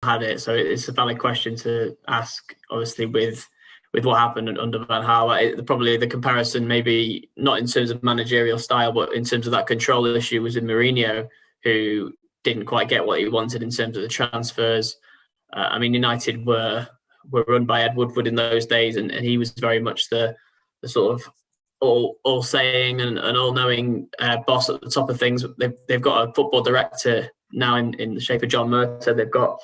had it. So it's a valid question to ask, obviously, with what happened under Van Gaal. Probably the comparison, maybe not in terms of managerial style, but in terms of that control issue, was in Mourinho, who didn't quite get what he wanted in terms of the transfers. United were run by Ed Woodward in those days, and he was very much the sort of all-saying and all-knowing boss at the top of things. They've got a football director now in the shape of John Murtaugh. They've got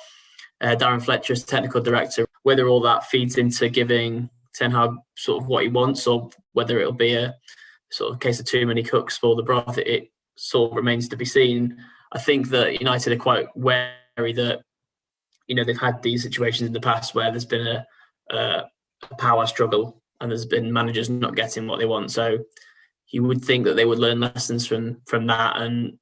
Darren Fletcher as technical director. Whether all that feeds into giving Ten Hag sort of what he wants, or whether it'll be a sort of case of too many cooks for the broth, it sort of remains to be seen. I think that United are quite wary that, they've had these situations in the past where there's been a power struggle and there's been managers not getting what they want. So you would think that they would learn lessons from that and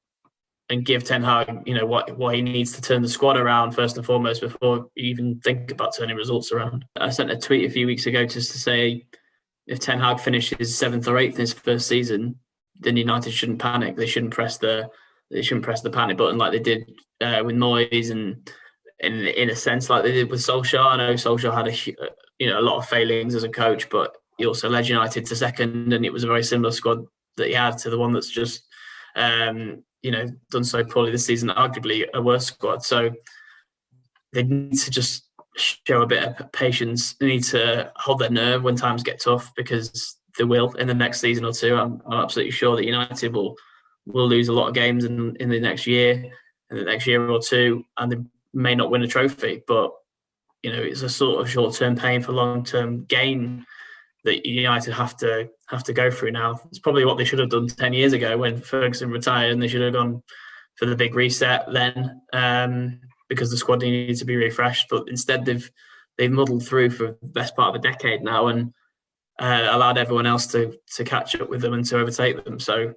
give Ten Hag, what he needs to turn the squad around first and foremost before you even think about turning results around. I sent a tweet a few weeks ago just to say, if Ten Hag finishes 7th or 8th in his first season, then United shouldn't panic. They shouldn't press the panic button like they did with Moyes, and in a sense like they did with Solskjaer. I know Solskjaer had a lot of failings as a coach, but he also led United to second, and it was a very similar squad that he had to the one that's just done so poorly this season, arguably a worse squad. So they need to just show a bit of patience. They need to hold their nerve when times get tough, because they will in the next season or two. I'm absolutely sure that United will lose a lot of games in the next year or two, and they may not win a trophy. But it's a sort of short-term pain for long-term gain that United have to go through now. It's probably what they should have done 10 years ago when Ferguson retired, and they should have gone for the big reset then, because the squad needed to be refreshed. But instead, they've muddled through for the best part of a decade now, and allowed everyone else to catch up with them and to overtake them. So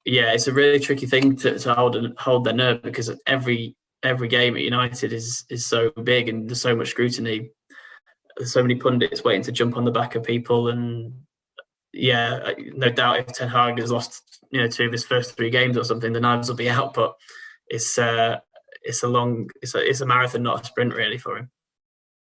yeah, it's a really tricky thing to hold their nerve, because every game at United is so big, and there's so much scrutiny. There's so many pundits waiting to jump on the back of people, and yeah, no doubt if Ten Hag has lost 2 of his first 3 games or something, the knives will be out. But it's a marathon, not a sprint, really, for him.